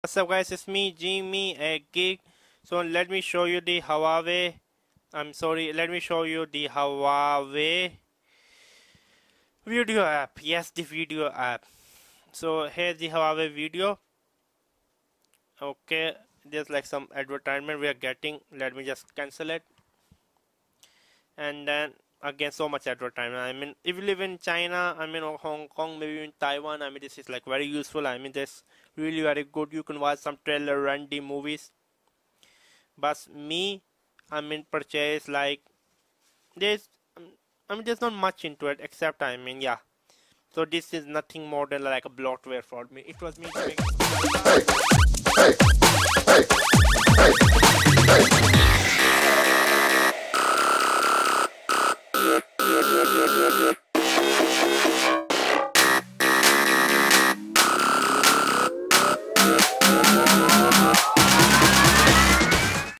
What's up guys, it's me Jimmy a Geek. So let me show you the Huawei. Let me show you the Huawei video app. Yes, the video app. So here's the Huawei video. Okay, there's like some advertisement we are getting. Let me just cancel it. And then again, so much advertisement. I mean, if you live in China, I mean, or Hong Kong, maybe in Taiwan, I mean, this is like very useful. I mean, this really very good. You can watch some trailer, random movies. But me, I mean, purchase like this. I mean, there's not much into it except, I mean, yeah. So this is nothing more than like a bloatware for me. It was me to make